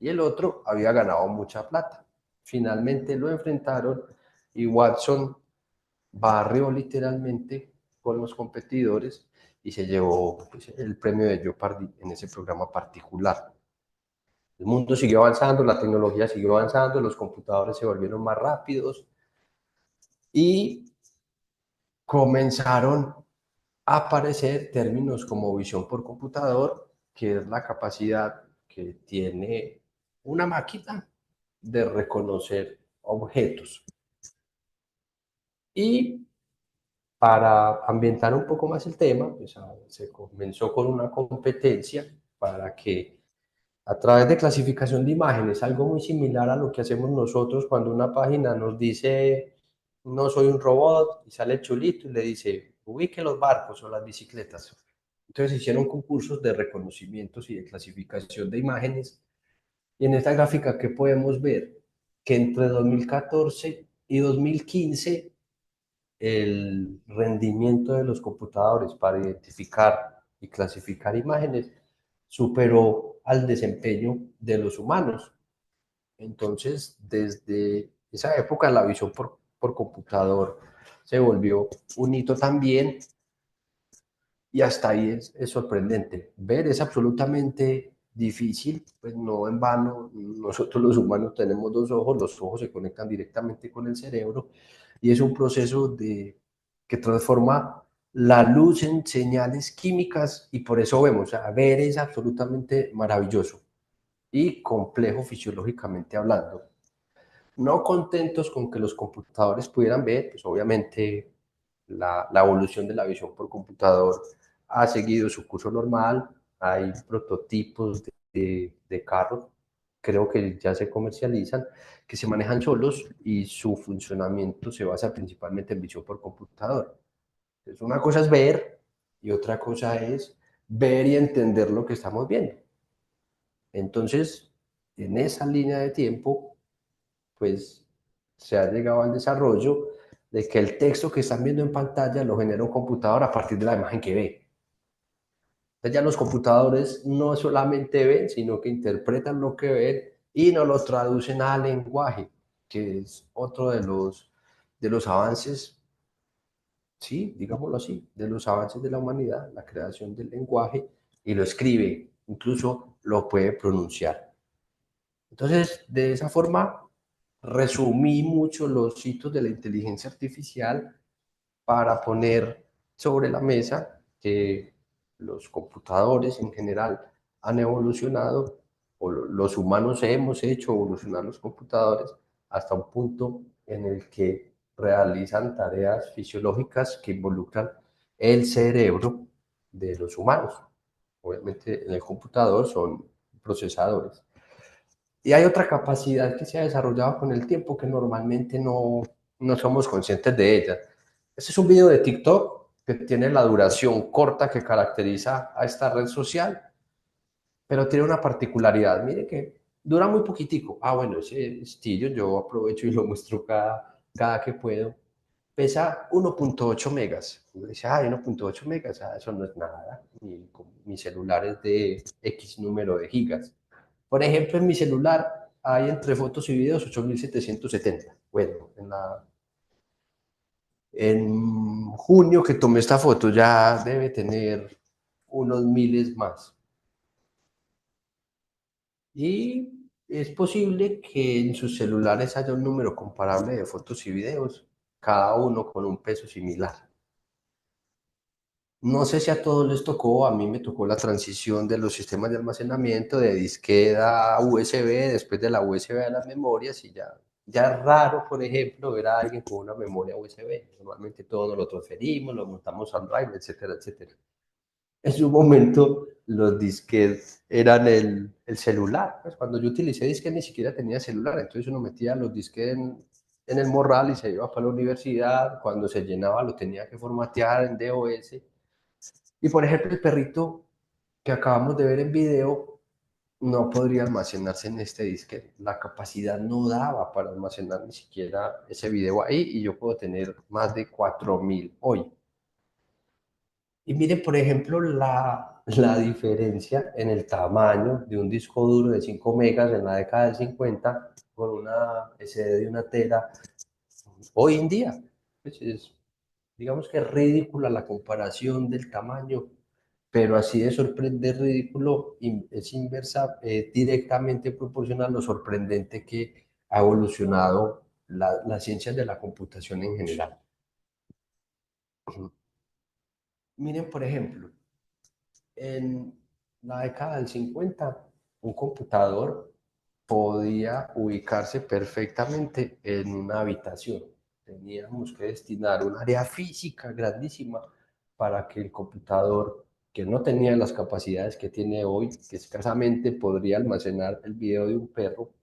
y el otro había ganado mucha plata. Finalmente lo enfrentaron y Watson barrió literalmente con los competidores y se llevó pues, el premio de Jeopardy en ese programa particular. El mundo siguió avanzando, la tecnología siguió avanzando, los computadores se volvieron más rápidos y comenzaron a aparecer términos como visión por computador, que es la capacidad que tiene una máquina de reconocer objetos. Y para ambientar un poco más el tema, pues, se comenzó con una competencia para que a través de clasificación de imágenes, algo muy similar a lo que hacemos nosotros cuando una página nos dice no soy un robot y sale chulito y le dice ubique los barcos o las bicicletas. Entonces hicieron concursos de reconocimientos y de clasificación de imágenes y en esta gráfica que podemos ver que entre 2014 y 2015 el rendimiento de los computadores para identificar y clasificar imágenes superó al desempeño de los humanos. Entonces, desde esa época, la visión por computador se volvió un hito también y hasta ahí es sorprendente. Ver es absolutamente difícil, pues no en vano, nosotros los humanos tenemos dos ojos, los ojos se conectan directamente con el cerebro y es un proceso que transforma la luz en señales químicas y por eso vemos, o sea, ver es absolutamente maravilloso y complejo fisiológicamente hablando. No contentos con que los computadores pudieran ver, pues obviamente la evolución de la visión por computador ha seguido su curso normal, hay prototipos de carros, creo que ya se comercializan, que se manejan solos y su funcionamiento se basa principalmente en visión por computador. Entonces, una cosa es ver y otra cosa es ver y entender lo que estamos viendo. Entonces, en esa línea de tiempo, pues se ha llegado al desarrollo de que el texto que están viendo en pantalla lo genera un computador a partir de la imagen que ve. Entonces ya los computadores no solamente ven, sino que interpretan lo que ven y nos lo traducen al lenguaje, que es otro de los avances, sí, digámoslo así, de los avances de la humanidad, la creación del lenguaje, y lo escribe, incluso lo puede pronunciar. Entonces, de esa forma, resumí mucho los hitos de la inteligencia artificial para poner sobre la mesa que los computadores en general han evolucionado, o los humanos hemos hecho evolucionar los computadores hasta un punto en el que realizan tareas fisiológicas que involucran el cerebro de los humanos. Obviamente en el computador son procesadores. Y hay otra capacidad que se ha desarrollado con el tiempo que normalmente no somos conscientes de ella. Este es un video de TikTok que tiene la duración corta que caracteriza a esta red social, pero tiene una particularidad. Mire que dura muy poquitico. Ah, bueno, ese estillo yo aprovecho y lo muestro cada que puedo. Pesa 1.8 megas. Uno dice, ah, 1.8 megas, ah, eso no es nada. Mi celular es de X número de gigas. Por ejemplo, en mi celular hay entre fotos y videos 8770. Bueno, en junio que tomé esta foto ya debe tener unos miles más. Y es posible que en sus celulares haya un número comparable de fotos y videos, cada uno con un peso similar. No sé si a todos les tocó, a mí me tocó la transición de los sistemas de almacenamiento de disqueta a USB, después de la USB a las memorias y ya es raro, por ejemplo, ver a alguien con una memoria USB. Normalmente todos nos lo transferimos, lo montamos al drive, etcétera, etcétera. En su momento los disquetes eran el celular. Pues cuando yo utilicé disquete ni siquiera tenía celular, entonces uno metía los disquetes en el morral y se iba para la universidad. Cuando se llenaba lo tenía que formatear en DOS. Y por ejemplo, el perrito que acabamos de ver en video no podría almacenarse en este disquete. La capacidad no daba para almacenar ni siquiera ese video ahí y yo puedo tener más de 4000 hoy. Y miren, por ejemplo, la diferencia en el tamaño de un disco duro de 5 megas en la década del 50 con una SD de una tera hoy en día. Pues digamos que es ridícula la comparación del tamaño, pero así de sorprender ridículo es inversa, directamente proporcional a lo sorprendente que ha evolucionado la ciencia de la computación en general. Miren, por ejemplo, en la década del 50, un computador podía ubicarse perfectamente en una habitación. Teníamos que destinar un área física grandísima para que el computador, que no tenía las capacidades que tiene hoy, que escasamente podría almacenar el video de un perro,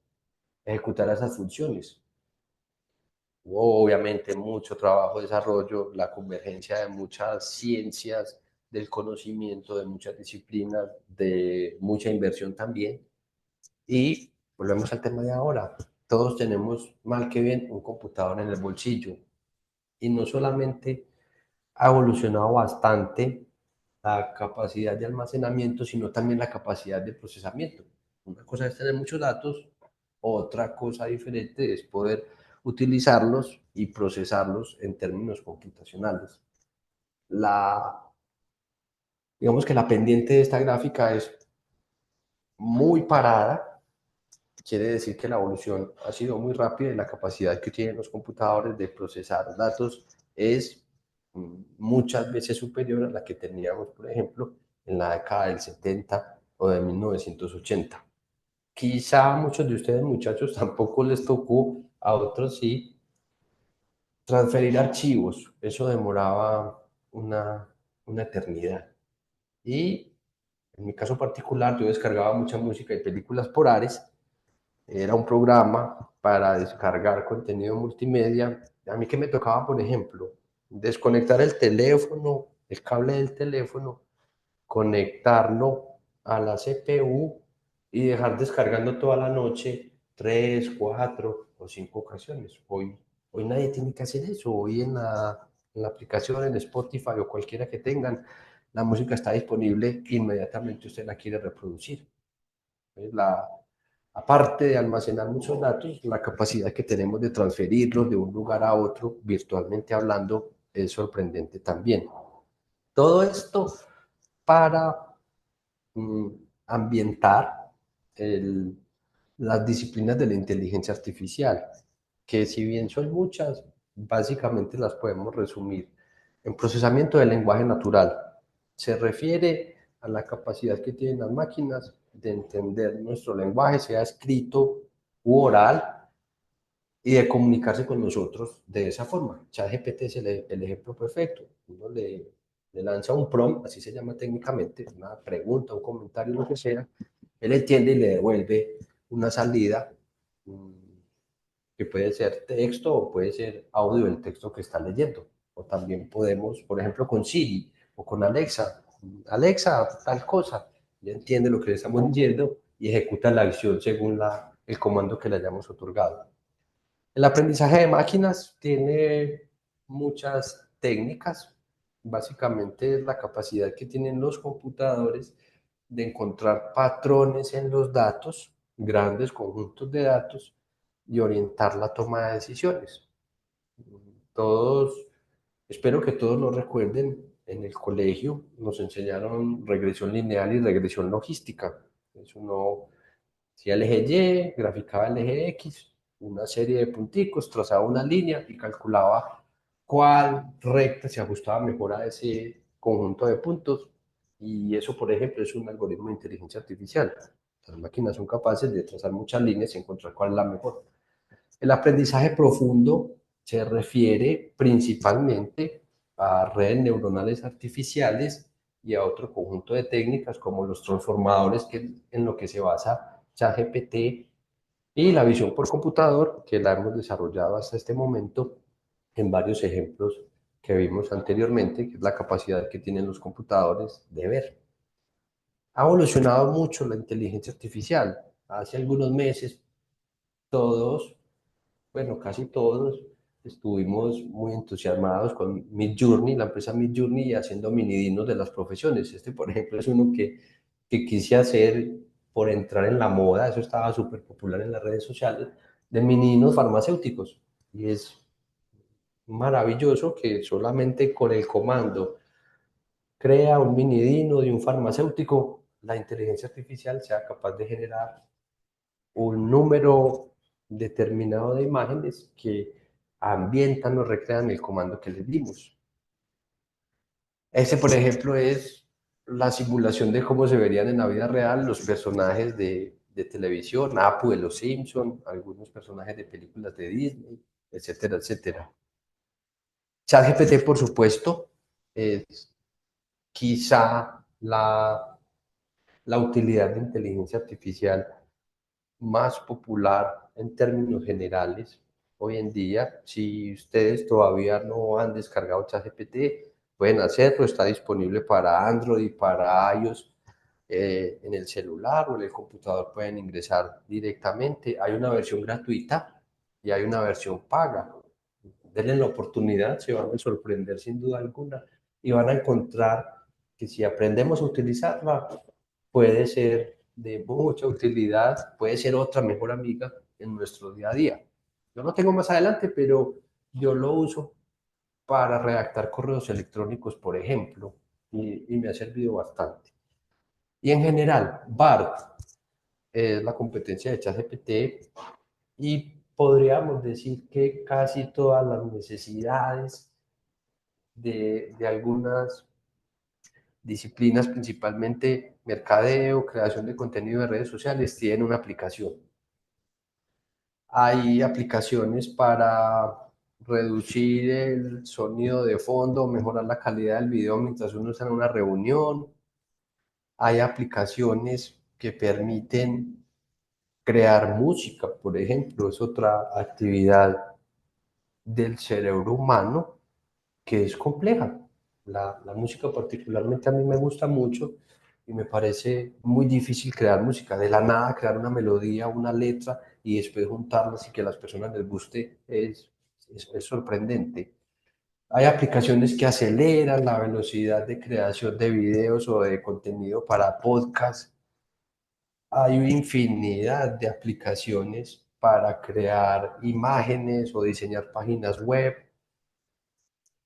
ejecutara esas funciones. Hubo obviamente mucho trabajo, desarrollo, la convergencia de muchas ciencias del conocimiento, de muchas disciplinas, de mucha inversión también. Y volvemos al tema de ahora. Todos tenemos, mal que bien, un computador en el bolsillo. Y no solamente ha evolucionado bastante la capacidad de almacenamiento, sino también la capacidad de procesamiento. Una cosa es tener muchos datos, otra cosa diferente es poder utilizarlos y procesarlos en términos computacionales. La, digamos que la pendiente de esta gráfica es muy parada, quiere decir que la evolución ha sido muy rápida y la capacidad que tienen los computadores de procesar datos es muchas veces superior a la que teníamos, por ejemplo, en la década del 70 o de 1980. Quizá a muchos de ustedes, muchachos, tampoco les tocó, a otros sí, transferir archivos. Eso demoraba una eternidad. Y en mi caso particular, yo descargaba mucha música y películas por Ares. Era un programa para descargar contenido multimedia. A mí que me tocaba, por ejemplo, desconectar el teléfono, el cable del teléfono, conectarlo a la CPU y dejar descargando toda la noche 3, 4 o 5 ocasiones. Hoy nadie tiene que hacer eso. Hoy en la aplicación, en Spotify o cualquiera que tengan, la música está disponible, inmediatamente usted la quiere reproducir. La, aparte de almacenar muchos datos, la capacidad que tenemos de transferirlos de un lugar a otro, virtualmente hablando, es sorprendente también. Todo esto para mm, ambientar el, las disciplinas de la inteligencia artificial, que si bien son muchas, básicamente las podemos resumir en procesamiento del lenguaje natural. Se refiere a la capacidad que tienen las máquinas de entender nuestro lenguaje, sea escrito u oral, y de comunicarse con nosotros de esa forma. ChatGPT es el ejemplo perfecto. Uno le lanza un prompt, así se llama técnicamente, una pregunta, un comentario, lo que sea, él entiende y le devuelve una salida que puede ser texto o puede ser audio del texto que está leyendo. O también podemos, por ejemplo, con Siri o con Alexa, Alexa, tal cosa, ya entiende lo que le estamos diciendo y ejecuta la acción según el comando que le hayamos otorgado. El aprendizaje de máquinas tiene muchas técnicas. Básicamente es la capacidad que tienen los computadores de encontrar patrones en los datos, grandes conjuntos de datos, y orientar la toma de decisiones. Todos, espero que todos lo recuerden, en el colegio nos enseñaron regresión lineal y regresión logística. Eso no, si el eje Y graficaba el eje X, una serie de punticos, trazaba una línea y calculaba cuál recta se ajustaba mejor a ese conjunto de puntos. Y eso, por ejemplo, es un algoritmo de inteligencia artificial. Las máquinas son capaces de trazar muchas líneas y encontrar cuál es la mejor. El aprendizaje profundo se refiere principalmente a redes neuronales artificiales y a otro conjunto de técnicas como los transformadores, que en lo que se basa ChatGPT, y la visión por computador, que la hemos desarrollado hasta este momento en varios ejemplos que vimos anteriormente, que es la capacidad que tienen los computadores de ver. Ha evolucionado mucho la inteligencia artificial. Hace algunos meses todos, bueno, casi todos, estuvimos muy entusiasmados con Midjourney, la empresa Midjourney, haciendo minidinos de las profesiones. Este, por ejemplo, es uno que quise hacer por entrar en la moda, eso estaba súper popular en las redes sociales, de minidinos farmacéuticos. Y es maravilloso que solamente con el comando crea un minidino de un farmacéutico, la inteligencia artificial sea capaz de generar un número determinado de imágenes que ambientan o recrean el comando que les dimos. Ese, por ejemplo, es la simulación de cómo se verían en la vida real los personajes de televisión, Apu de los Simpson, algunos personajes de películas de Disney, etcétera, etcétera. ChatGPT, por supuesto, es quizá la utilidad de inteligencia artificial más popular en términos generales hoy en día. Si ustedes todavía no han descargado ChatGPT, pueden hacerlo, está disponible para Android y para iOS. En el celular o en el computador pueden ingresar directamente. Hay una versión gratuita y hay una versión paga. Denle la oportunidad, se van a sorprender sin duda alguna y van a encontrar que si aprendemos a utilizarla, puede ser de mucha utilidad, puede ser otra mejor amiga en nuestro día a día. Yo lo tengo más adelante, pero yo lo uso para redactar correos electrónicos, por ejemplo, y me ha servido bastante. Y en general, BART es la competencia de ChatGPT y podríamos decir que casi todas las necesidades de algunas disciplinas, principalmente mercadeo, creación de contenido de redes sociales, tienen una aplicación. Hay aplicaciones para reducir el sonido de fondo, mejorar la calidad del video mientras uno está en una reunión. Hay aplicaciones que permiten crear música, por ejemplo, es otra actividad del cerebro humano que es compleja. La música particularmente a mí me gusta mucho y me parece muy difícil crear música, de la nada crear una melodía, una letra y después juntarlas y que a las personas les guste es sorprendente. Hay aplicaciones que aceleran la velocidad de creación de videos o de contenido para podcast. Hay una infinidad de aplicaciones para crear imágenes o diseñar páginas web,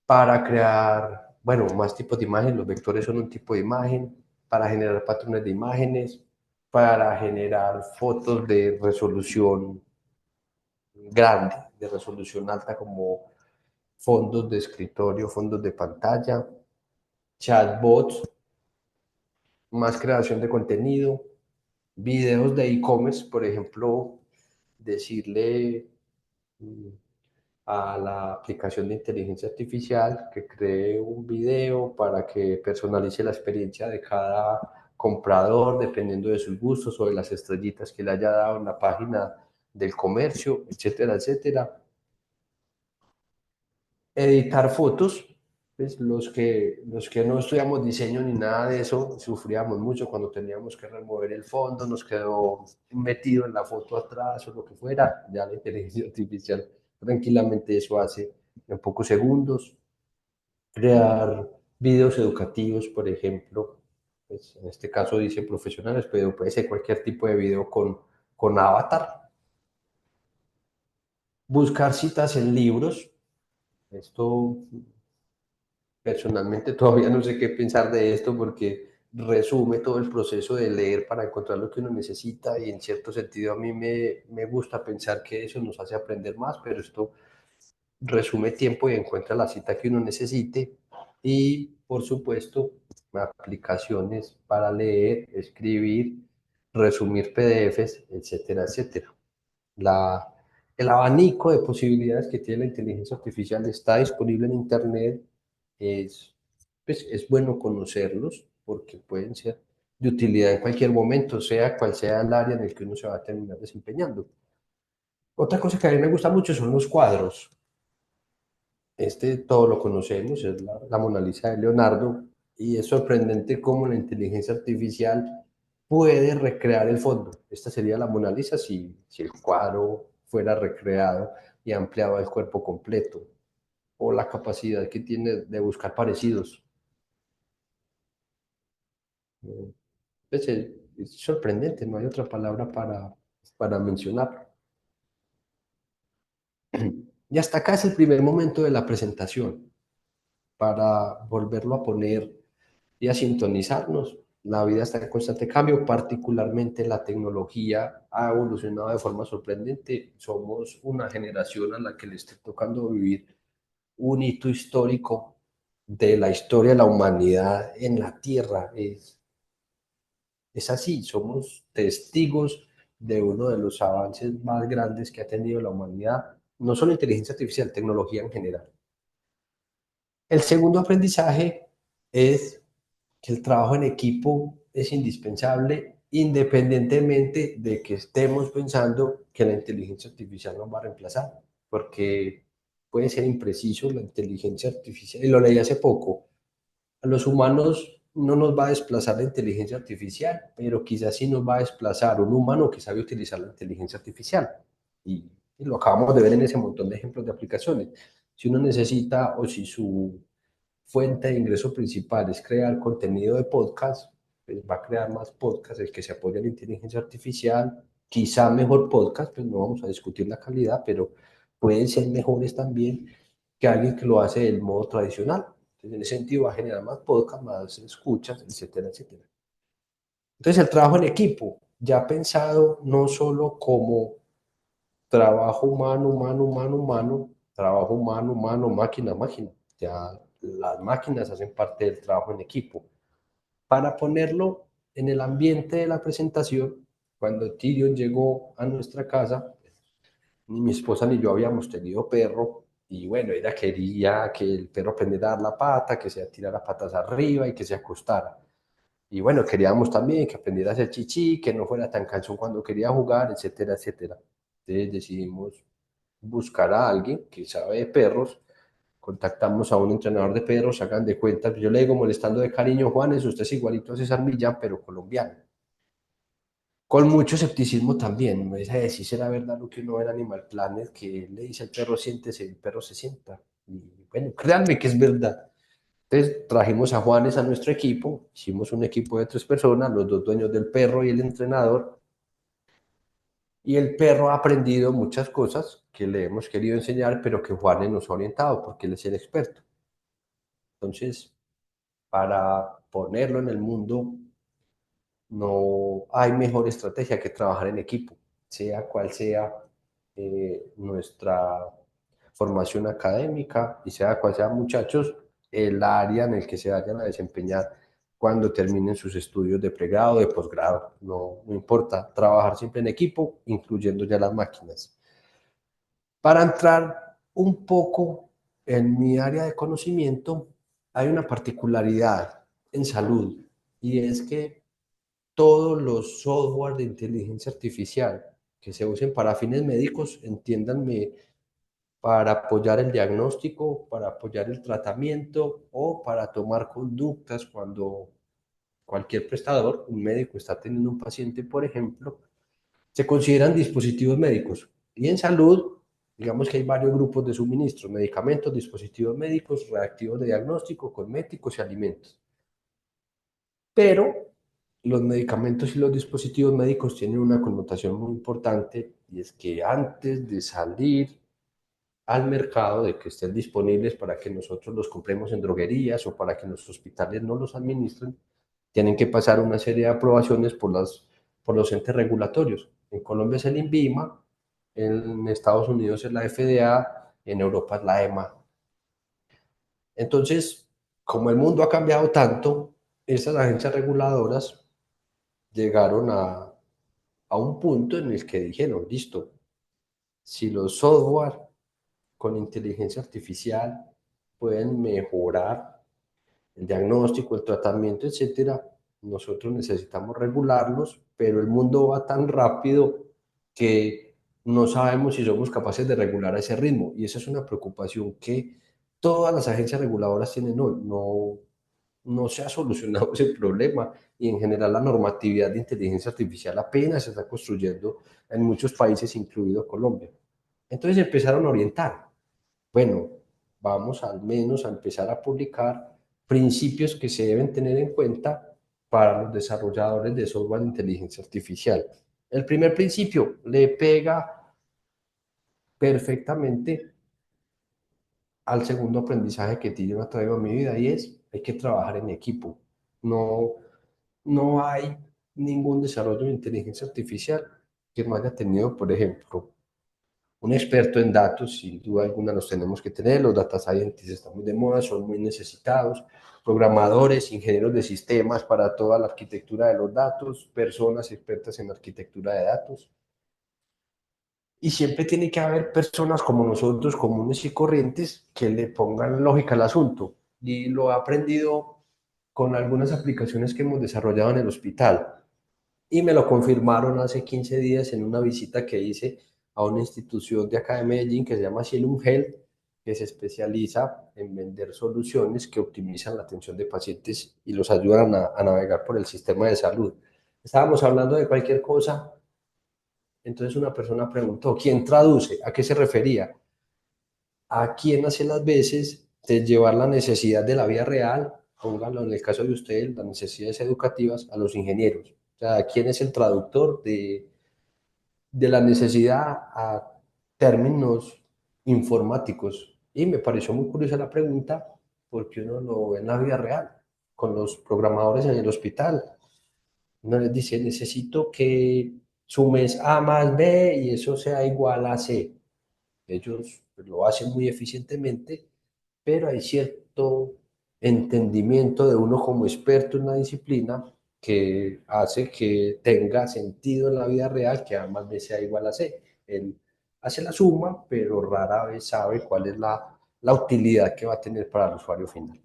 para crear, bueno, más tipos de imagen. Los vectores son un tipo de imagen, para generar patrones de imágenes, para generar fotos de resolución grande, de resolución alta, como fondos de escritorio, fondos de pantalla, chatbots, más creación de contenido, videos de e-commerce, por ejemplo, decirle a la aplicación de inteligencia artificial que cree un video para que personalice la experiencia de cada comprador dependiendo de sus gustos o de las estrellitas que le haya dado en la página del comercio, etcétera, etcétera. Editar fotos, pues los que no estudiamos diseño ni nada de eso, sufríamos mucho cuando teníamos que remover el fondo, nos quedó metido en la foto atrás o lo que fuera, ya la inteligencia artificial tranquilamente eso hace en pocos segundos. Crear videos educativos, por ejemplo, pues en este caso dice profesionales, pero puede ser cualquier tipo de video con avatar. Buscar citas en libros, esto personalmente todavía no sé qué pensar de esto porque resume todo el proceso de leer para encontrar lo que uno necesita y en cierto sentido a mí me gusta pensar que eso nos hace aprender más, pero esto resume tiempo y encuentra la cita que uno necesite y por supuesto aplicaciones para leer, escribir, resumir PDFs, etcétera, etcétera. La, el abanico de posibilidades que tiene la inteligencia artificial está disponible en Internet. Es, pues, es bueno conocerlos porque pueden ser de utilidad en cualquier momento, sea cual sea el área en el que uno se va a terminar desempeñando. Otra cosa que a mí me gusta mucho son los cuadros. Este todo lo conocemos, es la Mona Lisa de Leonardo, y es sorprendente cómo la inteligencia artificial puede recrear el fondo. Esta sería la Mona Lisa si el cuadro fuera recreado y ha ampliado el cuerpo completo, o la capacidad que tiene de buscar parecidos. Pues, es sorprendente, no hay otra palabra para mencionarlo. Y hasta acá es el primer momento de la presentación, para volverlo a poner y a sintonizarnos. La vida está en constante cambio, particularmente la tecnología ha evolucionado de forma sorprendente. Somos una generación a la que le está tocando vivir un hito histórico de la historia de la humanidad en la Tierra. Es así, somos testigos de uno de los avances más grandes que ha tenido la humanidad, no solo inteligencia artificial, tecnología en general. El segundo aprendizaje es que el trabajo en equipo es indispensable independientemente de que estemos pensando que la inteligencia artificial nos va a reemplazar, porque puede ser impreciso la inteligencia artificial, y lo leí hace poco, a los humanos no nos va a desplazar la inteligencia artificial, pero quizás sí nos va a desplazar un humano que sabe utilizar la inteligencia artificial. Y lo acabamos de ver en ese montón de ejemplos de aplicaciones. Si uno necesita o si su fuente de ingreso principal es crear contenido de podcast, pues va a crear más podcast el que se apoya en la inteligencia artificial, quizá mejor podcast, pues no vamos a discutir la calidad, pero pueden ser mejores también que alguien que lo hace del modo tradicional. Entonces, en ese sentido va a generar más podcast, más escuchas, etcétera, etcétera. Entonces, el trabajo en equipo, ya pensado no solo como trabajo humano, humano, humano, humano, trabajo humano, humano, máquina, máquina. Ya las máquinas hacen parte del trabajo en equipo. Para ponerlo en el ambiente de la presentación, cuando Tyrion llegó a nuestra casa, ni mi esposa ni yo habíamos tenido perro, y bueno, ella quería que el perro aprendiera a dar la pata, que se tirara patas arriba y que se acostara. Y bueno, queríamos también que aprendiera a hacer chichi, que no fuera tan cansón cuando quería jugar, etcétera, etcétera. Entonces decidimos buscar a alguien que sabe de perros, contactamos a un entrenador de perros, hagan de cuenta, yo le digo molestando de cariño, Juanes, usted es igualito a César Millán, pero colombiano. Con mucho escepticismo también, me dice, si será verdad lo que uno ve en Animal Planet, que le dice al perro siéntese, el perro se sienta. Y bueno, créanme que es verdad. Entonces trajimos a Juanes a nuestro equipo, hicimos un equipo de 3 personas, los dos dueños del perro y el entrenador, y el perro ha aprendido muchas cosas que le hemos querido enseñar, pero que Juanes nos ha orientado porque él es el experto. Entonces, para ponerlo en el mundo, no hay mejor estrategia que trabajar en equipo, sea cual sea nuestra formación académica y sea cual sea, muchachos, el área en el que se vayan a desempeñar cuando terminen sus estudios de pregrado, de posgrado. No, no importa, trabajar siempre en equipo, incluyendo ya las máquinas. Para entrar un poco en mi área de conocimiento, hay una particularidad en salud, y es que todos los software de inteligencia artificial que se usen para fines médicos, entiéndanme, para apoyar el diagnóstico, para apoyar el tratamiento o para tomar conductas cuando cualquier prestador, un médico, está teniendo un paciente, por ejemplo, se consideran dispositivos médicos. Y en salud, digamos que hay varios grupos de suministros: medicamentos, dispositivos médicos, reactivos de diagnóstico, cosméticos y alimentos. Pero los medicamentos y los dispositivos médicos tienen una connotación muy importante, y es que antes de salir al mercado, de que estén disponibles para que nosotros los compremos en droguerías o para que los hospitales no los administren, tienen que pasar una serie de aprobaciones por los entes regulatorios. En Colombia es el INVIMA, en Estados Unidos es la FDA, en Europa es la EMA. Entonces, como el mundo ha cambiado tanto, estas agencias reguladoras llegaron a un punto en el que dijeron, listo, si los software con inteligencia artificial pueden mejorar el diagnóstico, el tratamiento, etcétera, nosotros necesitamos regularlos, pero el mundo va tan rápido que no sabemos si somos capaces de regular a ese ritmo. Y esa es una preocupación que todas las agencias reguladoras tienen hoy. No se ha solucionado ese problema, y en general la normatividad de inteligencia artificial apenas se está construyendo en muchos países, incluido Colombia. Entonces empezaron a orientar. Bueno, vamos al menos a empezar a publicar principios que se deben tener en cuenta para los desarrolladores de software de inteligencia artificial. El primer principio le pega perfectamente al segundo aprendizaje que yo me traigo a mi vida y es, hay que trabajar en equipo. No, no hay ningún desarrollo de inteligencia artificial que no haya tenido, por ejemplo, un experto en datos. Sin duda alguna los tenemos que tener, los data scientists están muy de moda, son muy necesitados, programadores, ingenieros de sistemas para toda la arquitectura de los datos, personas expertas en arquitectura de datos. Y siempre tiene que haber personas como nosotros, comunes y corrientes, que le pongan lógica al asunto. Y lo he aprendido con algunas aplicaciones que hemos desarrollado en el hospital. Y me lo confirmaron hace 15 días en una visita que hice a una institución de acá de Medellín que se llama Asylum Health, que se especializa en vender soluciones que optimizan la atención de pacientes y los ayudan a navegar por el sistema de salud. Estábamos hablando de cualquier cosa, entonces una persona preguntó, ¿quién traduce? ¿A qué se refería? ¿A quién hace las veces de llevar la necesidad de la vida real, póngalo en el caso de ustedes, las necesidades educativas, a los ingenieros? O sea, ¿quién es el traductor de la necesidad a términos informáticos? Y me pareció muy curiosa la pregunta porque uno lo ve en la vida real, con los programadores en el hospital. Uno les dice, necesito que sumes A más B y eso sea igual a C. Ellos lo hacen muy eficientemente, pero hay cierto entendimiento de uno como experto en la disciplina que hace que tenga sentido en la vida real que A más B sea igual a C. Él hace la suma, pero rara vez sabe cuál es la utilidad que va a tener para el usuario final.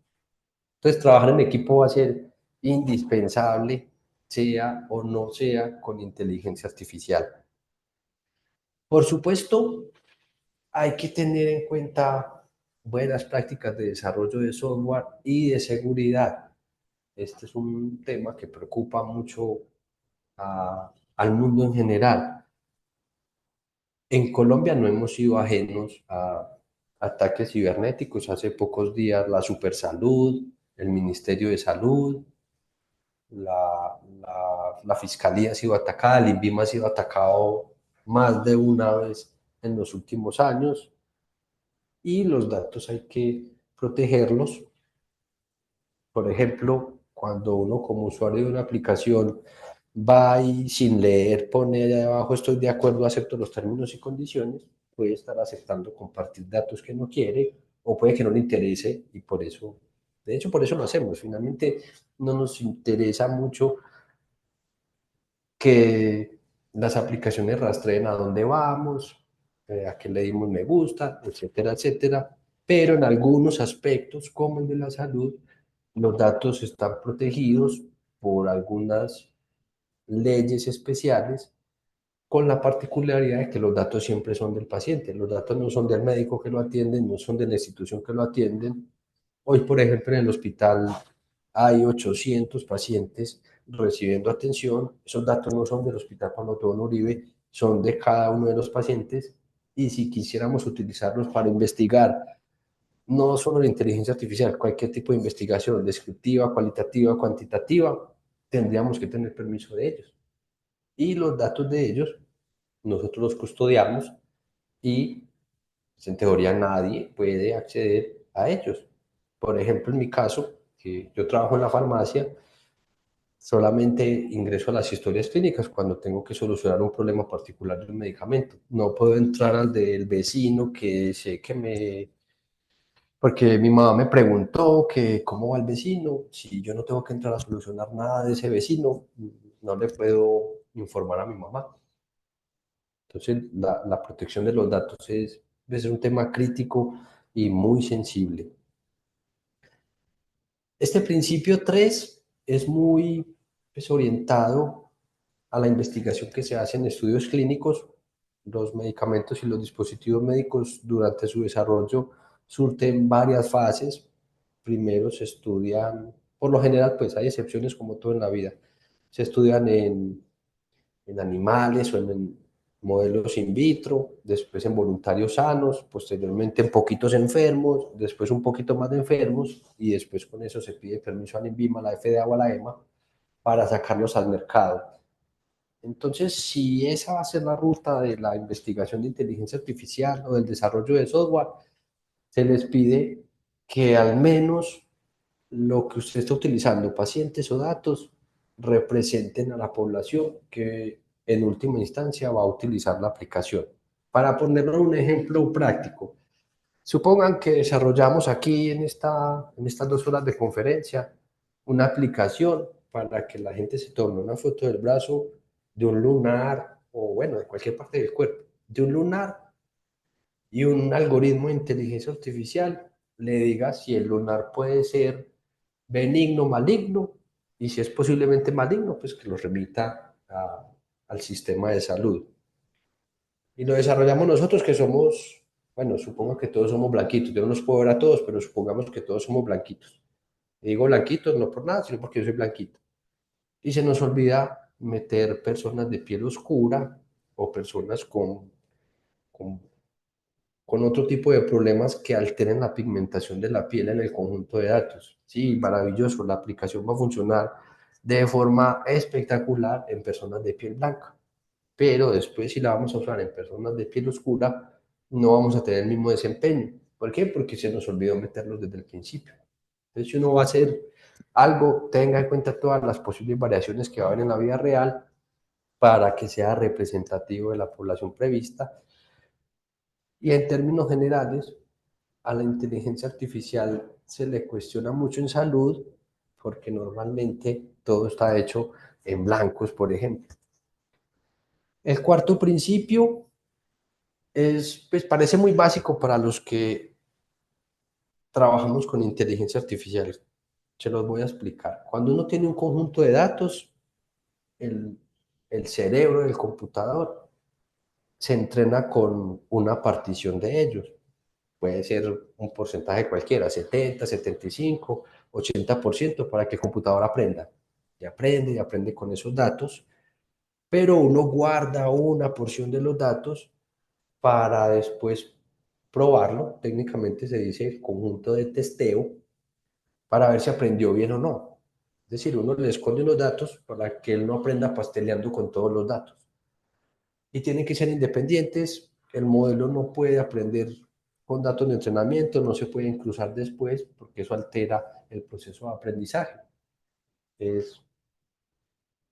Entonces, trabajar en equipo va a ser indispensable, sea o no sea con inteligencia artificial. Por supuesto, hay que tener en cuenta buenas prácticas de desarrollo de software y de seguridad. Este es un tema que preocupa mucho al mundo en general. En Colombia no hemos sido ajenos a ataques cibernéticos. Hace pocos días la Supersalud, el Ministerio de Salud, la Fiscalía ha sido atacada, el INVIMA ha sido atacado más de una vez en los últimos años y los datos hay que protegerlos. Por ejemplo, cuando uno como usuario de una aplicación va y sin leer pone allá abajo estoy de acuerdo, acepto los términos y condiciones, puede estar aceptando compartir datos que no quiere o puede que no le interese y por eso, de hecho por eso lo hacemos. Finalmente no nos interesa mucho que las aplicaciones rastreen a dónde vamos, a qué le dimos me gusta, etcétera, etcétera. Pero en algunos aspectos, como el de la salud, los datos están protegidos por algunas leyes especiales, con la particularidad de que los datos siempre son del paciente. Los datos no son del médico que lo atiende, no son de la institución que lo atienden. Hoy, por ejemplo, en el hospital hay 800 pacientes recibiendo atención. Esos datos no son del Hospital Juan Otón Uribe, son de cada uno de los pacientes. Y si quisiéramos utilizarlos para investigar, no solo la inteligencia artificial, cualquier tipo de investigación descriptiva, cualitativa, cuantitativa, tendríamos que tener permiso de ellos. Y los datos de ellos, nosotros los custodiamos y pues, en teoría nadie puede acceder a ellos. Por ejemplo, en mi caso, que yo trabajo en la farmacia, solamente ingreso a las historias clínicas cuando tengo que solucionar un problema particular de un medicamento. No puedo entrar al del vecino que sé que me... Porque mi mamá me preguntó que cómo va el vecino, si yo no tengo que entrar a solucionar nada de ese vecino, no le puedo informar a mi mamá. Entonces, la protección de los datos es un tema crítico y muy sensible. Este principio 3 es muy pues, orientado a la investigación que se hace en estudios clínicos. Los medicamentos y los dispositivos médicos durante su desarrollo surten varias fases. Primero se estudian, por lo general, pues hay excepciones como todo en la vida, se estudian en animales o en modelos in vitro, después en voluntarios sanos, posteriormente en poquitos enfermos, después un poquito más de enfermos y después con eso se pide permiso al INVIMA, a la FDA o a la EMA para sacarlos al mercado. Entonces, si esa va a ser la ruta de la investigación de inteligencia artificial o del desarrollo de software, se les pide que al menos lo que usted está utilizando, pacientes o datos, representen a la población que en última instancia va a utilizar la aplicación. Para ponerlo un ejemplo práctico, supongan que desarrollamos aquí en estas 2 horas de conferencia una aplicación para que la gente se tome una foto del brazo de un lunar o bueno, de cualquier parte del cuerpo, de un lunar y un algoritmo de inteligencia artificial le diga si el lunar puede ser benigno o maligno y si es posiblemente maligno, pues que lo remita al sistema de salud. Y lo desarrollamos nosotros que somos, bueno, supongo que todos somos blanquitos, yo no los puedo ver a todos, pero supongamos que todos somos blanquitos. Y digo blanquitos no por nada, sino porque yo soy blanquito. Y se nos olvida meter personas de piel oscura o personas con con otro tipo de problemas que alteren la pigmentación de la piel en el conjunto de datos. Sí, maravilloso, la aplicación va a funcionar de forma espectacular en personas de piel blanca, pero después si la vamos a usar en personas de piel oscura, no vamos a tener el mismo desempeño. ¿Por qué? Porque se nos olvidó meterlos desde el principio. Entonces, si uno va a hacer algo, tenga en cuenta todas las posibles variaciones que va a haber en la vida real para que sea representativo de la población prevista. Y en términos generales, a la inteligencia artificial se le cuestiona mucho en salud porque normalmente todo está hecho en blancos, por ejemplo. El cuarto principio pues parece muy básico para los que trabajamos con inteligencia artificial. Se los voy a explicar. Cuando uno tiene un conjunto de datos, el, el cerebro del computador se entrena con una partición de ellos. Puede ser un porcentaje cualquiera, 70, 75, 80% para que el computador aprenda. Y aprende con esos datos, pero uno guarda una porción de los datos para después probarlo. Técnicamente se dice el conjunto de testeo para ver si aprendió bien o no. Es decir, uno le esconde los datos para que él no aprenda pasteleando con todos los datos. Y tienen que ser independientes. El modelo no puede aprender con datos de entrenamiento, no se pueden cruzar después porque eso altera el proceso de aprendizaje. Es,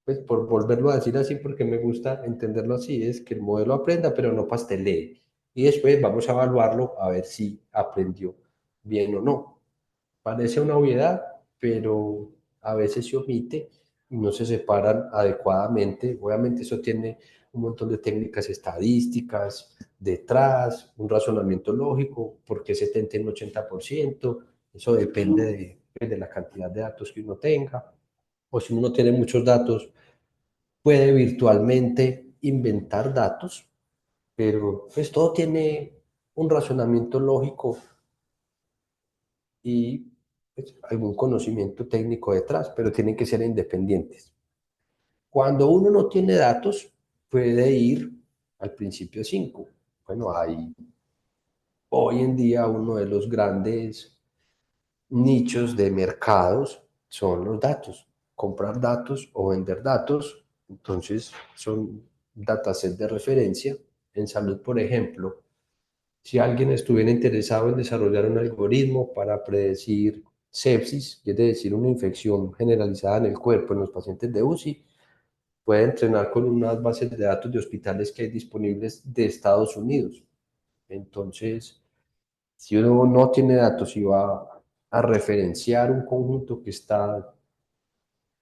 pues, por volverlo a decir así, porque me gusta entenderlo así, es que el modelo aprenda, pero no pastelee. Y después vamos a evaluarlo a ver si aprendió bien o no. Parece una obviedad, pero a veces se omite y no se separan adecuadamente. Obviamente eso tiene un montón de técnicas estadísticas detrás, un razonamiento lógico, por qué 70 y un 80%, eso depende de la cantidad de datos que uno tenga, o si uno tiene muchos datos, puede virtualmente inventar datos, pero pues todo tiene un razonamiento lógico y pues, algún conocimiento técnico detrás, pero tienen que ser independientes. Cuando uno no tiene datos, puede ir al principio 5. Bueno, hay hoy en día uno de los grandes nichos de mercados son los datos, comprar datos o vender datos. Entonces, son datasets de referencia. En salud, por ejemplo, si alguien estuviera interesado en desarrollar un algoritmo para predecir sepsis, es decir, una infección generalizada en el cuerpo en los pacientes de UCI, puede entrenar con unas bases de datos de hospitales que hay disponibles de Estados Unidos. Entonces, si uno no tiene datos y va a referenciar un conjunto que está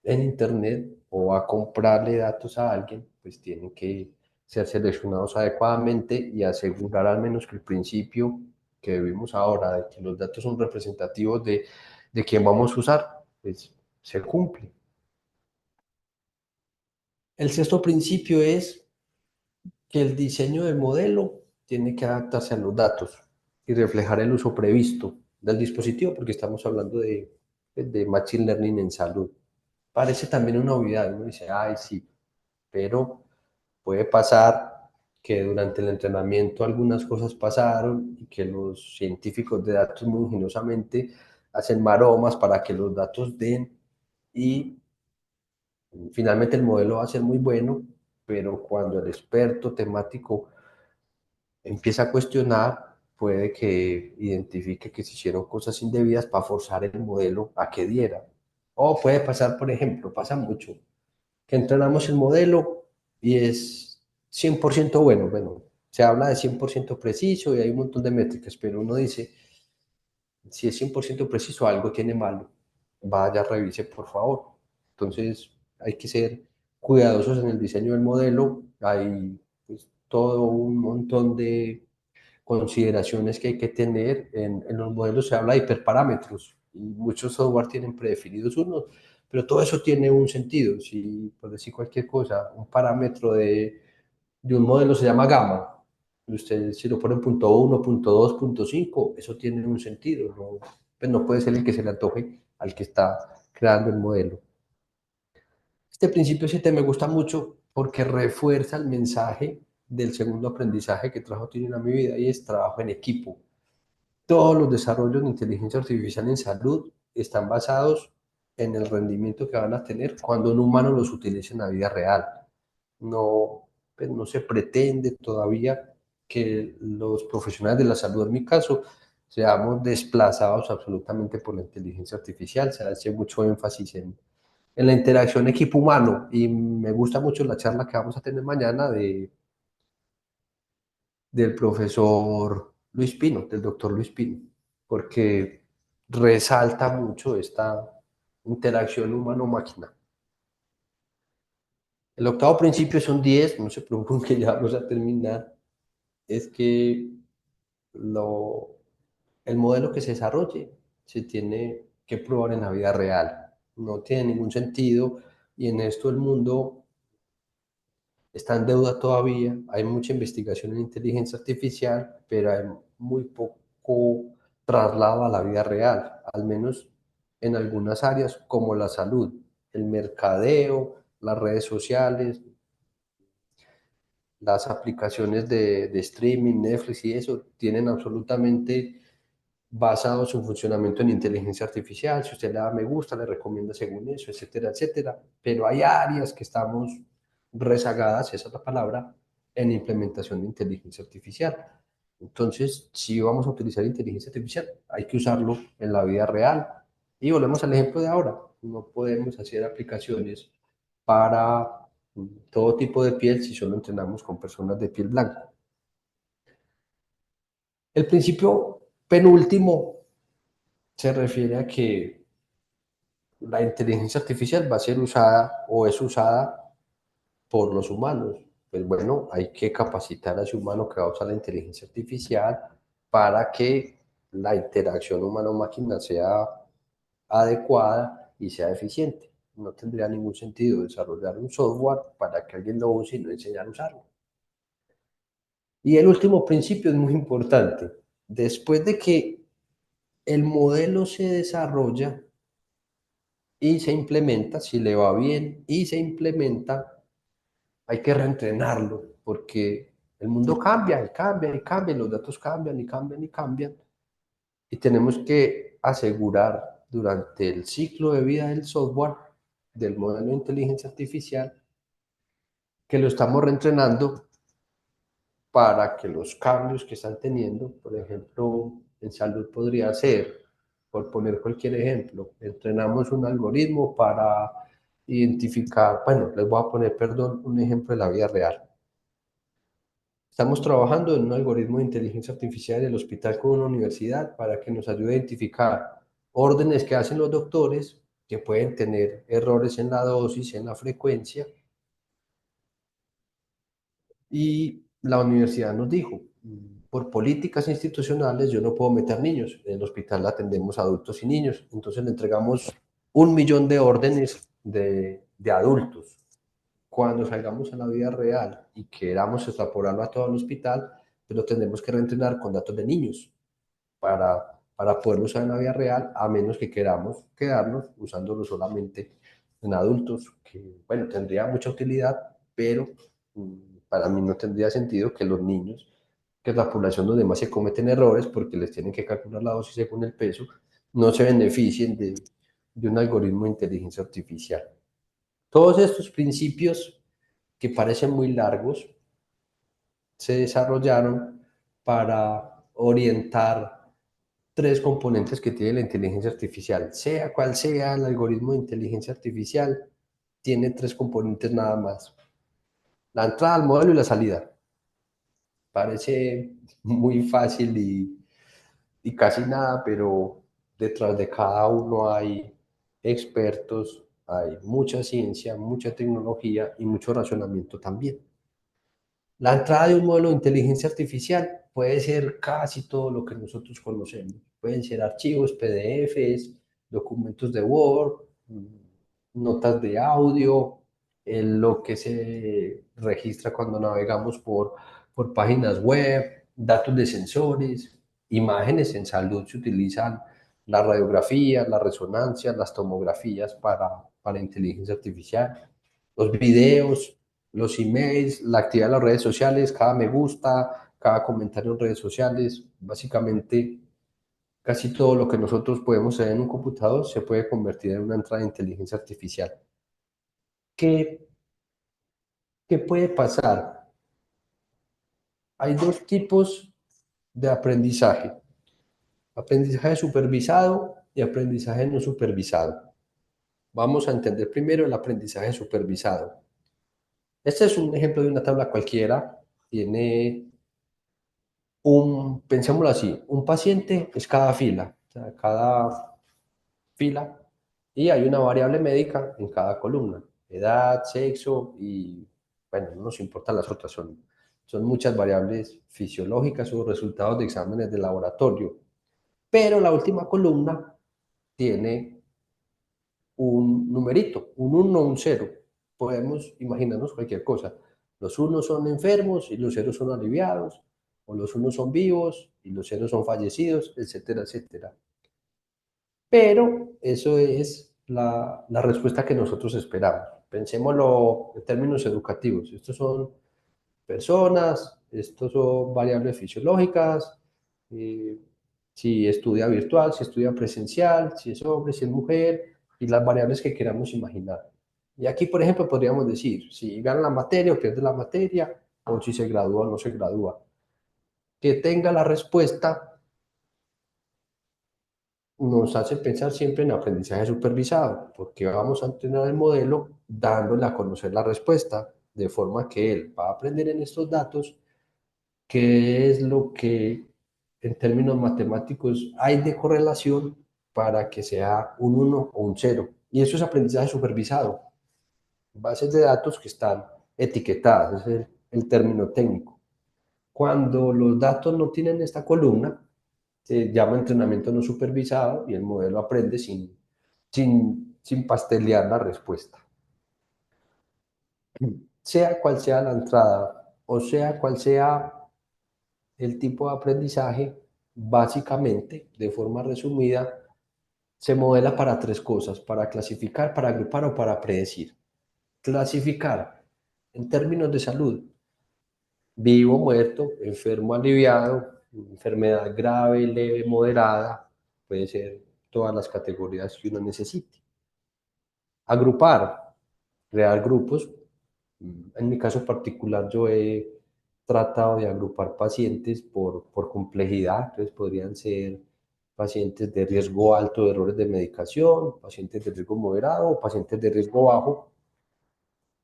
en Internet o a comprarle datos a alguien, pues tienen que ser seleccionados adecuadamente y asegurar al menos que el principio que vimos ahora de que los datos son representativos de quién vamos a usar, pues se cumple. El sexto principio es que el diseño del modelo tiene que adaptarse a los datos y reflejar el uso previsto del dispositivo, porque estamos hablando de Machine Learning en salud. Parece también una obviedad, uno dice, ay, sí, pero puede pasar que durante el entrenamiento algunas cosas pasaron y que los científicos de datos muy ingeniosamente hacen maromas para que los datos den y finalmente el modelo va a ser muy bueno, pero cuando el experto temático empieza a cuestionar, puede que identifique que se hicieron cosas indebidas para forzar el modelo a que diera. O puede pasar, por ejemplo, pasa mucho, que entrenamos el modelo y es 100% bueno. Bueno, se habla de 100% preciso y hay un montón de métricas, pero uno dice, si es 100% preciso, algo tiene malo. Vaya, revise, por favor. Entonces, hay que ser cuidadosos en el diseño del modelo. Hay pues, todo un montón de consideraciones que hay que tener. En los modelos se habla de hiperparámetros y muchos software tienen predefinidos unos, pero todo eso tiene un sentido. Si, por decir cualquier cosa, un parámetro de un modelo se llama gamma, usted si lo pone en punto 1, punto 2, punto 5, eso tiene un sentido, no, pues no puede ser el que se le antoje al que está creando el modelo. Este principio 7 me gusta mucho porque refuerza el mensaje del segundo aprendizaje que trajo Tinin a mi vida y es trabajo en equipo. Todos los desarrollos de inteligencia artificial en salud están basados en el rendimiento que van a tener cuando un humano los utilice en la vida real. No, pues no se pretende todavía que los profesionales de la salud, en mi caso, seamos desplazados absolutamente por la inteligencia artificial. Se hace mucho énfasis en la interacción equipo-humano y me gusta mucho la charla que vamos a tener mañana del profesor Luis Pino, del doctor Luis Pino, porque resalta mucho esta interacción humano-máquina. El octavo principio son 10, no se preocupen que ya vamos a terminar, es que lo, el modelo que se desarrolle se tiene que probar en la vida real. No tiene ningún sentido y en esto el mundo está en deuda todavía, hay mucha investigación en inteligencia artificial, pero hay muy poco traslado a la vida real, al menos en algunas áreas como la salud, el mercadeo, las redes sociales, las aplicaciones de streaming, Netflix y eso, tienen absolutamente basado su funcionamiento en inteligencia artificial. Si usted le da me gusta, le recomienda según eso, etcétera, etcétera. Pero hay áreas que estamos rezagadas, esa es la palabra, en implementación de inteligencia artificial. Entonces, si vamos a utilizar inteligencia artificial, hay que usarlo en la vida real. Y volvemos al ejemplo de ahora. No podemos hacer aplicaciones para todo tipo de piel si solo entrenamos con personas de piel blanca. El principio penúltimo se refiere a que la inteligencia artificial va a ser usada o es usada por los humanos. Pues bueno, hay que capacitar a ese humano que va a usar la inteligencia artificial para que la interacción humano-máquina sea adecuada y sea eficiente. No tendría ningún sentido desarrollar un software para que alguien lo use y no enseñar a usarlo. Y el último principio es muy importante. Después de que el modelo se desarrolla, y se implementa, si le va bien y se implementa, hay que reentrenarlo porque el mundo cambia y cambia y cambia, los datos cambian y cambian y cambian y tenemos que asegurar durante el ciclo de vida del software, del modelo de inteligencia artificial, que lo estamos reentrenando para que los cambios que están teniendo, por ejemplo, en salud podría ser, por poner cualquier ejemplo, entrenamos un algoritmo para identificar, bueno, les voy a poner, perdón, un ejemplo de la vida real. Estamos trabajando en un algoritmo de inteligencia artificial en el hospital con una universidad para que nos ayude a identificar órdenes que hacen los doctores que pueden tener errores en la dosis, en la frecuencia, y la universidad nos dijo, por políticas institucionales yo no puedo meter niños, en el hospital atendemos adultos y niños, entonces le entregamos 1 millón de órdenes de adultos. Cuando salgamos a la vida real y queramos extrapolarlo a todo el hospital, pues lo tendremos que reentrenar con datos de niños para poderlo usar en la vida real, a menos que queramos quedarnos usándolo solamente en adultos, que bueno, tendría mucha utilidad, pero para mí no tendría sentido que los niños, que es la población donde más se cometen errores porque les tienen que calcular la dosis según el peso, no se beneficien de un algoritmo de inteligencia artificial. Todos estos principios que parecen muy largos se desarrollaron para orientar tres componentes que tiene la inteligencia artificial. Sea cual sea el algoritmo de inteligencia artificial, tiene tres componentes nada más. La entrada al modelo y la salida. Parece muy fácil y casi nada, pero detrás de cada uno hay expertos, hay mucha ciencia, mucha tecnología y mucho razonamiento también. La entrada de un modelo de inteligencia artificial puede ser casi todo lo que nosotros conocemos. Pueden ser archivos, PDFs, documentos de Word, notas de audio, lo que se registra cuando navegamos por páginas web, datos de sensores, imágenes en salud. Se utilizan las radiografías, las resonancias, las tomografías para inteligencia artificial, los videos, los emails, la actividad de las redes sociales, cada me gusta, cada comentario en redes sociales, básicamente casi todo lo que nosotros podemos hacer en un computador se puede convertir en una entrada de inteligencia artificial. ¿Qué, qué puede pasar? Hay dos tipos de aprendizaje: aprendizaje supervisado y aprendizaje no supervisado. Vamos a entender primero el aprendizaje supervisado. Este es un ejemplo de una tabla cualquiera. Tiene pensémoslo así, un paciente es cada fila, o sea, cada fila, y hay una variable médica en cada columna: edad, sexo y, bueno, no nos importan las otras, son muchas variables fisiológicas o resultados de exámenes de laboratorio. Pero la última columna tiene un numerito, un 1 o un 0. Podemos imaginarnos cualquier cosa. Los unos son enfermos y los ceros son aliviados, o los unos son vivos y los ceros son fallecidos, etcétera, etcétera. Pero eso es la respuesta que nosotros esperamos. Pensémoslo en términos educativos. Estos son personas, estos son variables fisiológicas, eh, si estudia virtual, si estudia presencial, si es hombre, si es mujer, y las variables que queramos imaginar. Y aquí, por ejemplo, podríamos decir si gana la materia o pierde la materia, o si se gradúa o no se gradúa. Que tenga la respuesta nos hace pensar siempre en aprendizaje supervisado, porque vamos a entrenar el modelo dándole a conocer la respuesta, de forma que él va a aprender en estos datos qué es lo que en términos matemáticos hay de correlación para que sea un 1 o un 0. Y eso es aprendizaje supervisado. Bases de datos que están etiquetadas, es el término técnico. Cuando los datos no tienen esta columna, se llama entrenamiento no supervisado y el modelo aprende sin pastelear la respuesta. Sea cual sea la entrada o sea cual sea el tipo de aprendizaje, básicamente, de forma resumida, se modela para tres cosas: para clasificar, para agrupar o para predecir. Clasificar en términos de salud: vivo, muerto, enfermo, aliviado, enfermedad grave, leve, moderada, puede ser todas las categorías que uno necesite. Agrupar, crear grupos. En mi caso particular, yo he tratado de agrupar pacientes por complejidad. Entonces podrían ser pacientes de riesgo alto de errores de medicación, pacientes de riesgo moderado o pacientes de riesgo bajo,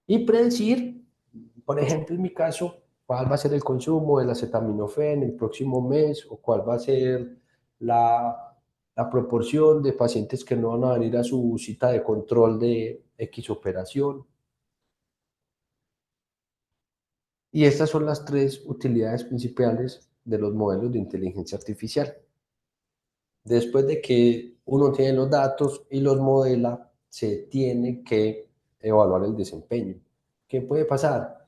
y predecir, por ejemplo, en mi caso, cuál va a ser el consumo del acetaminofén el próximo mes, o cuál va a ser la proporción de pacientes que no van a venir a su cita de control de X operación. Y estas son las tres utilidades principales de los modelos de inteligencia artificial. Después de que uno tiene los datos y los modela, se tiene que evaluar el desempeño. ¿Qué puede pasar?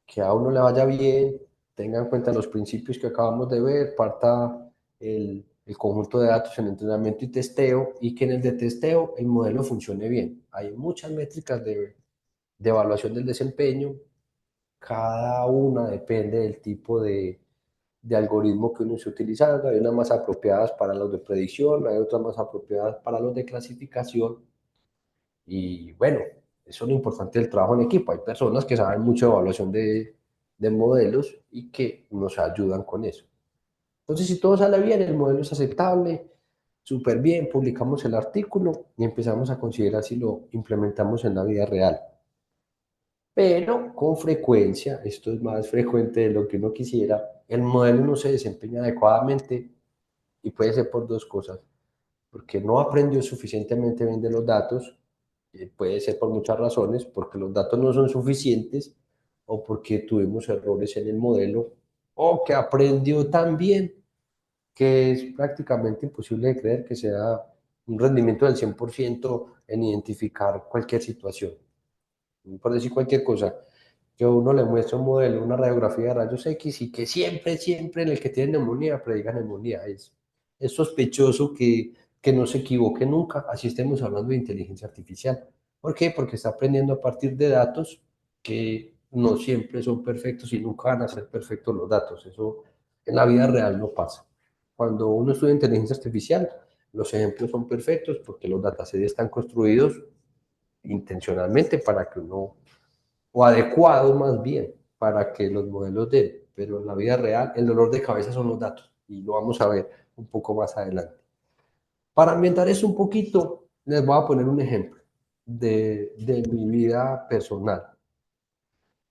Que a uno le vaya bien, tenga en cuenta los principios que acabamos de ver, parta el conjunto de datos en entrenamiento y testeo, y que en el de testeo el modelo funcione bien. Hay muchas métricas de evaluación del desempeño, cada una depende del tipo de algoritmo que uno esté utilizando. Hay unas más apropiadas para los de predicción, hay otras más apropiadas para los de clasificación. Y bueno, eso es lo importante del trabajo en equipo. Hay personas que saben mucho de evaluación de modelos y que nos ayudan con eso. Entonces, si todo sale bien, el modelo es aceptable, súper bien, publicamos el artículo y empezamos a considerar si lo implementamos en la vida real. Pero con frecuencia, esto es más frecuente de lo que uno quisiera, el modelo no se desempeña adecuadamente y puede ser por dos cosas, porque no aprendió suficientemente bien de los datos, puede ser por muchas razones, porque los datos no son suficientes o porque tuvimos errores en el modelo o que aprendió tan bien que es prácticamente imposible de creer que sea un rendimiento del 100% en identificar cualquier situación. Por decir cualquier cosa, que uno le muestra un modelo, una radiografía de rayos X y que siempre, siempre en el que tiene neumonía prediga neumonía. Es sospechoso que no se equivoque nunca, así estemos hablando de inteligencia artificial. ¿Por qué? Porque está aprendiendo a partir de datos que no siempre son perfectos y nunca van a ser perfectos los datos. Eso en la vida real no pasa. Cuando uno estudia inteligencia artificial, los ejemplos son perfectos porque los datasets están construidos intencionalmente para que uno, o adecuado más bien, para que los modelos den, pero en la vida real el dolor de cabeza son los datos y lo vamos a ver un poco más adelante. Para ambientar eso un poquito, les voy a poner un ejemplo de mi vida personal.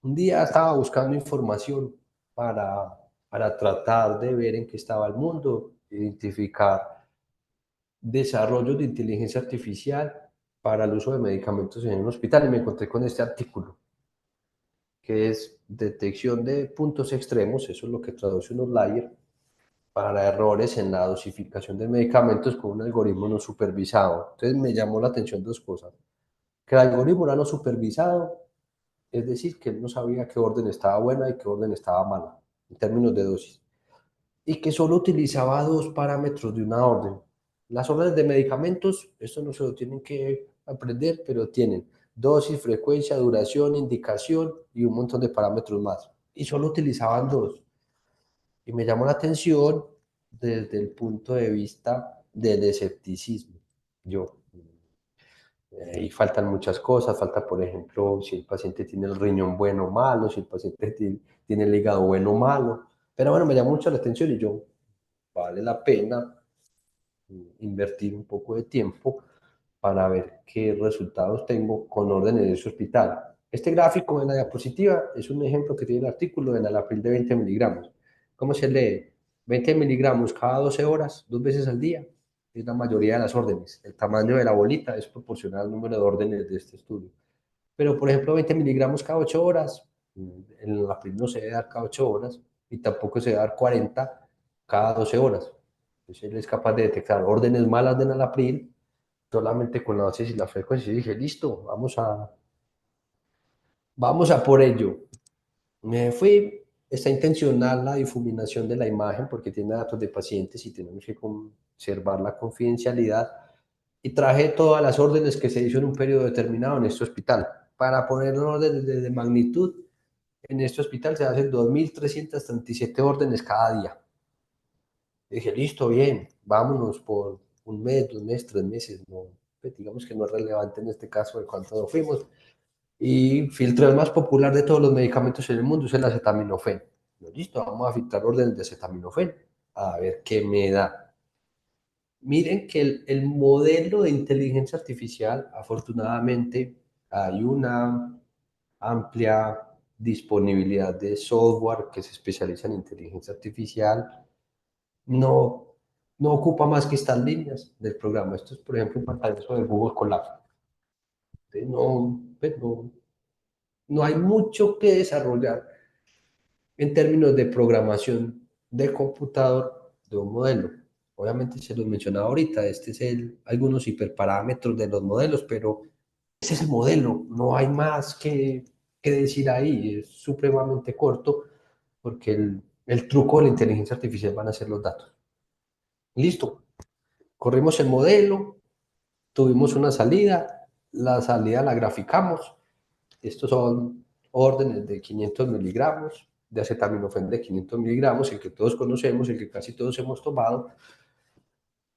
Un día estaba buscando información para tratar de ver en qué estaba el mundo, identificar desarrollos de inteligencia artificial para el uso de medicamentos en un hospital y me encontré con este artículo que es detección de puntos extremos, eso es lo que traduce un outlier, para errores en la dosificación de medicamentos con un algoritmo no supervisado. Entonces me llamó la atención dos cosas, que el algoritmo era no supervisado, es decir, que él no sabía qué orden estaba buena y qué orden estaba mala, en términos de dosis, y que solo utilizaba dos parámetros de una orden. Las órdenes de medicamentos, esto no se lo tienen que aprender, pero tienen dosis, frecuencia, duración, indicación y un montón de parámetros más. Y solo utilizaban dos. Y me llamó la atención desde el punto de vista del escepticismo. Yo, y faltan muchas cosas, falta por ejemplo si el paciente tiene el riñón bueno o malo, si el paciente tiene el hígado bueno o malo. Pero bueno, me llamó mucho la atención y yo, vale la pena invertir un poco de tiempo para ver qué resultados tengo con órdenes de ese hospital. Este gráfico en la diapositiva es un ejemplo que tiene el artículo de enalapril de 20 miligramos. ¿Cómo se lee? 20 miligramos cada 12 horas, dos veces al día. Es la mayoría de las órdenes. El tamaño de la bolita es proporcional al número de órdenes de este estudio. Pero, por ejemplo, 20 miligramos cada 8 horas, el enalapril no se debe dar cada 8 horas y tampoco se debe dar 40 cada 12 horas. Entonces, él es capaz de detectar órdenes malas de enalapril solamente con la dosis y la frecuencia. Y dije, listo, vamos a por ello. Me fui, está intencional la difuminación de la imagen porque tiene datos de pacientes y tenemos que conservar la confidencialidad. Y traje todas las órdenes que se hizo en un periodo determinado en este hospital. Para poner un orden de magnitud, en este hospital se hacen 2.337 órdenes cada día. Y dije, listo, bien, vámonos por un mes, 2 meses, 3 meses. No, pues digamos que no es relevante en este caso de cuánto nos fuimos. Y filtré el más popular de todos los medicamentos en el mundo, es el acetaminofén. No, listo, vamos a filtrar órdenes de acetaminofén, a ver qué me da. Miren que el modelo de inteligencia artificial, afortunadamente, hay una amplia disponibilidad de software que se especializa en inteligencia artificial. No, no ocupa más que estas líneas del programa. Esto es, por ejemplo, un pantallazo de Google Colab. Entonces, no, pues no hay mucho que desarrollar en términos de programación de computador de un modelo. Obviamente se los mencionaba ahorita, este es algunos hiperparámetros de los modelos, pero ese es el modelo, no hay más que decir ahí, es supremamente corto porque el truco de la inteligencia artificial van a ser los datos. Listo, corrimos el modelo, tuvimos una salida, la salida la graficamos, estos son órdenes de 500 miligramos de acetaminofén de 500 miligramos, el que todos conocemos, el que casi todos hemos tomado,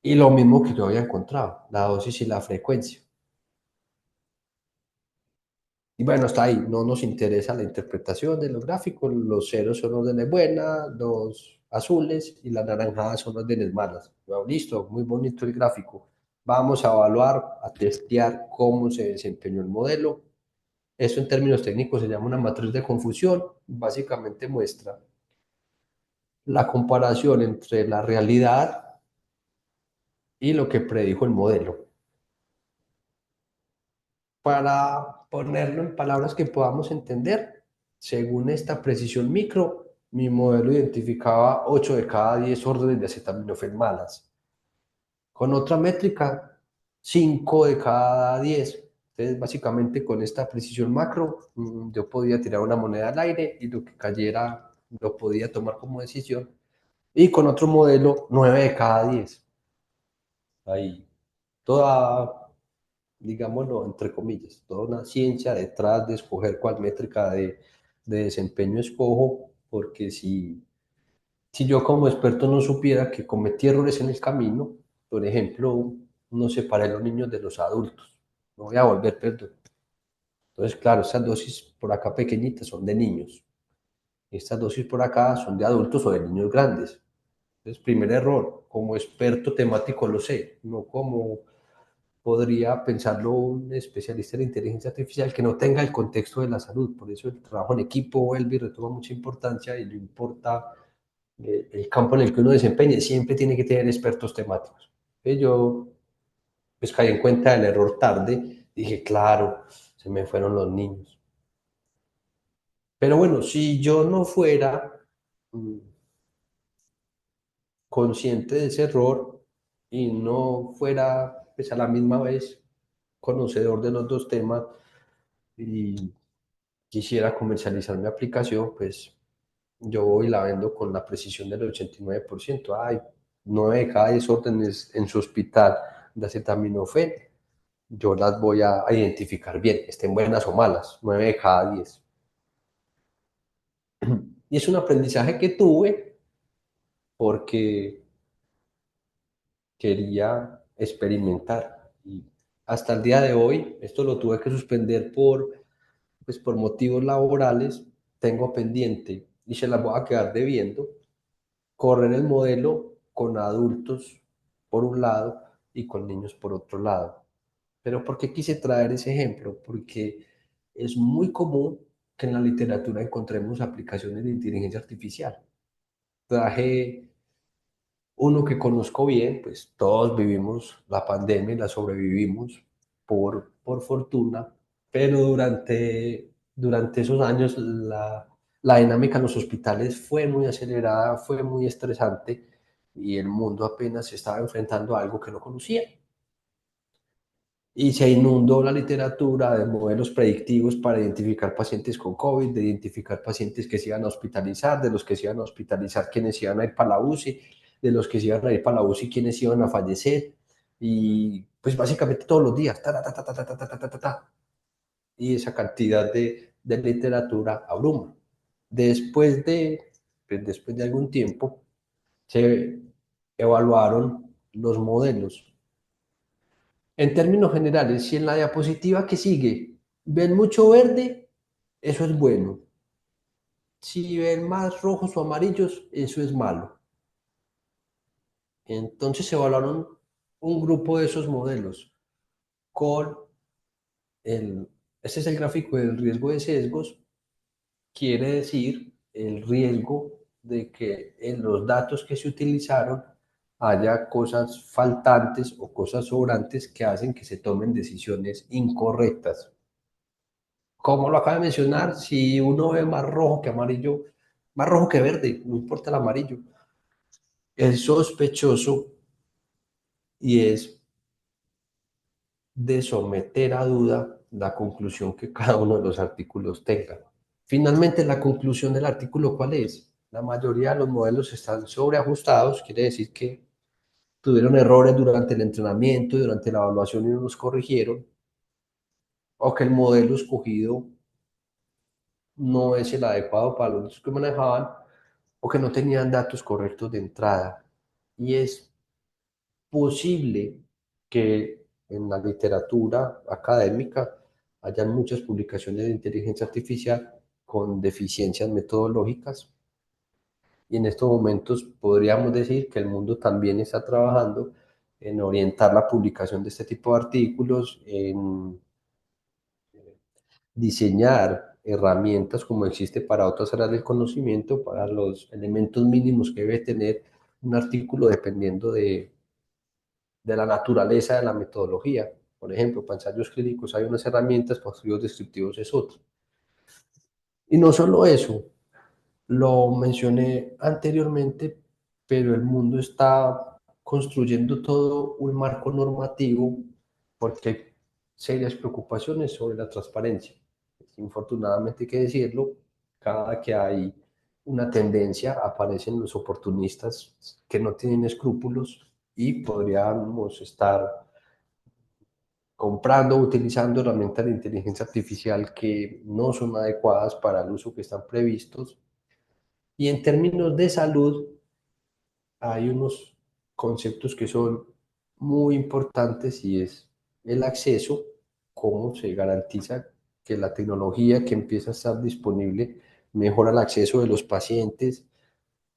y lo mismo que yo había encontrado, la dosis y la frecuencia. Y bueno, está ahí, no nos interesa la interpretación de los gráficos, los ceros son órdenes buenas, los azules y las naranjadas son órdenes malas. Bueno, listo, muy bonito el gráfico. Vamos a evaluar, a testear cómo se desempeñó el modelo. Eso en términos técnicos se llama una matriz de confusión. Básicamente muestra la comparación entre la realidad y lo que predijo el modelo. Para ponerlo en palabras que podamos entender, según esta precisión micro, mi modelo identificaba 8 de cada 10 órdenes de acetaminofén malas. Con otra métrica, 5 de cada 10. Entonces, básicamente con esta precisión macro, yo podía tirar una moneda al aire y lo que cayera lo podía tomar como decisión. Y con otro modelo, 9 de cada 10. Ahí, toda, digámoslo, entre comillas, toda una ciencia detrás de escoger cuál métrica de desempeño escojo, porque si yo como experto no supiera que cometí errores en el camino, por ejemplo, no separé los niños de los adultos, no voy a volver, perdón. Entonces, claro, estas dosis por acá pequeñitas son de niños, estas dosis por acá son de adultos o de niños grandes. Entonces, primer error, como experto temático lo sé, no como podría pensarlo un especialista en inteligencia artificial que no tenga el contexto de la salud. Por eso el trabajo en equipo vuelve y retoma mucha importancia y no importa el campo en el que uno desempeñe, siempre tiene que tener expertos temáticos. Yo pues caí en cuenta del error tarde, dije, claro, se me fueron los niños. Pero bueno, si yo no fuera mm, consciente de ese error y no fuera pues a la misma vez conocedor de los dos temas y quisiera comercializar mi aplicación, pues yo voy y la vendo con la precisión del 89%. Hay 9 de cada 10 órdenes en su hospital de acetaminofén. Yo las voy a identificar bien, estén buenas o malas, 9 de cada 10. Y es un aprendizaje que tuve porque quería experimentar. Y hasta el día de hoy, esto lo tuve que suspender pues por motivos laborales, tengo pendiente y se las voy a quedar debiendo correr el modelo con adultos por un lado y con niños por otro lado. Pero ¿por qué quise traer ese ejemplo? Porque es muy común que en la literatura encontremos aplicaciones de inteligencia artificial. Traje uno que conozco bien, pues todos vivimos la pandemia y la sobrevivimos por fortuna, pero durante esos años la dinámica en los hospitales fue muy acelerada, fue muy estresante y el mundo apenas se estaba enfrentando a algo que no conocía. Y se inundó la literatura de modelos predictivos para identificar pacientes con COVID, de identificar pacientes que se iban a hospitalizar, de los que se iban a hospitalizar, quienes iban a ir para la UCI, de los que se iban a ir para la UCI, quienes iban a fallecer. Y pues básicamente todos los días, ta, ta, ta, ta, ta, ta, ta, ta, ta, ta, ta. Y esa cantidad de literatura abruma. Después pues después de algún tiempo, se evaluaron los modelos en términos generales, si en la diapositiva que sigue ven mucho verde, eso es bueno. Si ven más rojos o amarillos, eso es malo. Entonces se evaluaron un grupo de esos modelos con el, este es el gráfico del riesgo de sesgos, quiere decir el riesgo de que en los datos que se utilizaron haya cosas faltantes o cosas sobrantes que hacen que se tomen decisiones incorrectas. Como lo acaba de mencionar, si uno ve más rojo que amarillo, más rojo que verde, no importa el amarillo, es sospechoso y es de someter a duda la conclusión que cada uno de los artículos tenga. Finalmente, la conclusión del artículo, ¿cuál es? La mayoría de los modelos están sobreajustados, quiere decir que tuvieron errores durante el entrenamiento y durante la evaluación y no los corrigieron, o que el modelo escogido no es el adecuado para los que manejaban o que no tenían datos correctos de entrada. Y es posible que en la literatura académica hayan muchas publicaciones de inteligencia artificial con deficiencias metodológicas y en estos momentos podríamos decir que el mundo también está trabajando en orientar la publicación de este tipo de artículos, en diseñar herramientas como existe para otras áreas del conocimiento, para los elementos mínimos que debe tener un artículo dependiendo de la naturaleza de la metodología. Por ejemplo, para ensayos clínicos hay unas herramientas, para estudios descriptivos es otra. Y no solo eso, lo mencioné anteriormente, pero el mundo está construyendo todo un marco normativo porque hay serias preocupaciones sobre la transparencia. Infortunadamente hay que decirlo, cada que hay una tendencia aparecen los oportunistas que no tienen escrúpulos y podríamos estar comprando o utilizando herramientas de inteligencia artificial que no son adecuadas para el uso que están previstos. Y en términos de salud, hay unos conceptos que son muy importantes y es el acceso, cómo se garantiza que la tecnología que empieza a estar disponible mejora el acceso de los pacientes,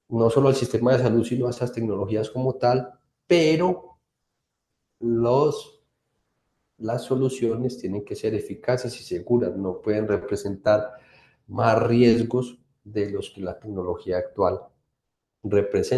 no solo al sistema de salud, sino a estas tecnologías como tal, pero los las soluciones tienen que ser eficaces y seguras, no pueden representar más riesgos de los que la tecnología actual representa.